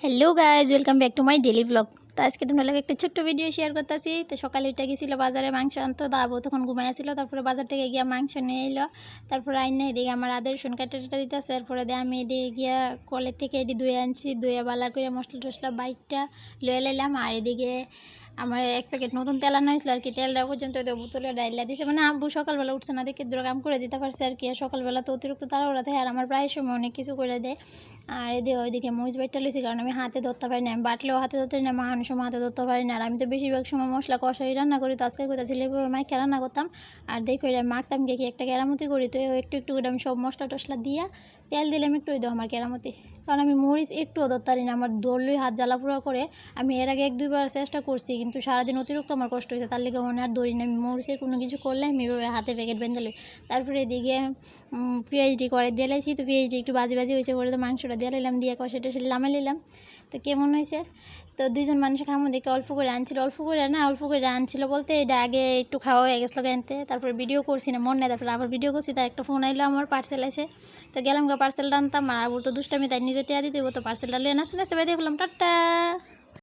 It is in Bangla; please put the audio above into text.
Hello guys, welcome back to my daily blog. তো আজকে তোমরা লাগে একটা ছোট্ট ভিডিও শেয়ার করতেছি। তো সকালে উঠে গেছিলো বাজারে মাংস আনতো, দাবো তখন ঘুমাইছিল। তারপরে বাজার থেকে গিয়া মাংস নিয়ে এলো। তারপরে আইনে এদিকে আমার আদের রসুন কাটা দিতেছে। এরপরে দিয়ে আমি এদিকে গিয়া কলের থেকে এটি ধুয়ে আনছি, ধুয়ে বালা করে মশলা টসলা বাইকটা লয়ে লাইলাম। আর এদিকে আমার এক প্যাকেট নতুন তেল আনা হয়েছিল আর কি, তেলটা পর্যন্ত বোতলে ডাইলা দিছে। মানে আব্বু সকালবেলা উঠছে না দেখে দূর কাম করে দিতে পারছে আর কি। আর সকালবেলা তো অতিরিক্ত তাড়াহুড়া থাকে, আর আমার প্রায় সময় অনেক কিছু করে দেয়। আর এদিকে ওইদিকে মরিচ বাইটটা লইছি, কারণ আমি হাতে ধরতে পারি না, আমি বাটলেও হাতে ধরতে পারি না, মাহানোর সময় হাতে ধরতে পারি না। আর আমি তো বেশিরভাগ সময় মশলা কষাই রান্না করি। তো আজকে কোথাছিল এভাবে মাইকে রান্না করতাম, আর দেখো এটা মাখতাম কি একটা কেরামতি করি। তো একটু একটু করে আমি সব মশলা টসলা দিয়া তেল দিলাম একটু, ওই দাও আমার কেরামতি। কারণ আমি মরিচ একটুও ধরতে পারি না, আমার ধরলেই হাত জ্বালা পুরো করে। আমি এর আগে 1-2 বার চেষ্টা করছি, কিন্তু সারাদিন অতিরিক্ত আমার কষ্ট হয়েছে, তার লেগে মনে আর ধরি না। আমি মরিচের কোনো কিছু করলে আমি এভাবে হাতে প্যাকেট বেঁধে লই। তারপরে এদিকে পিঁয়াজটি করে দিয়ে লাইছি। তো পিঁয়াজটি একটু বাজি বাজি হয়েছে, করে তো মাংসটা দিয়ে লাইলাম, দিয়ে কষে টসে লামাই নিলাম। তো কেমন হয়েছে? তো দুইজন মানুষ খামো দেখে অল্প করে আনছিল, অল্প করে আনছিল বলতে এটা আগে একটু খাওয়া হয়ে গেছিলো আনতে। তারপরে ভিডিও করছি না, মন নেই। তারপরে আবার ভিডিও করছি, তার একটা ফোন আইলো, আমার পার্সেল আছে। তো গেলাম পার্সেলটা আনতাম। আর আবুর তো দুষ্টামি, তাই নিজে টেয়া দিতে, তো পার্সেলটা লিয়ে নাচতে নাচতে বাইরে ফেললাম। টাটা।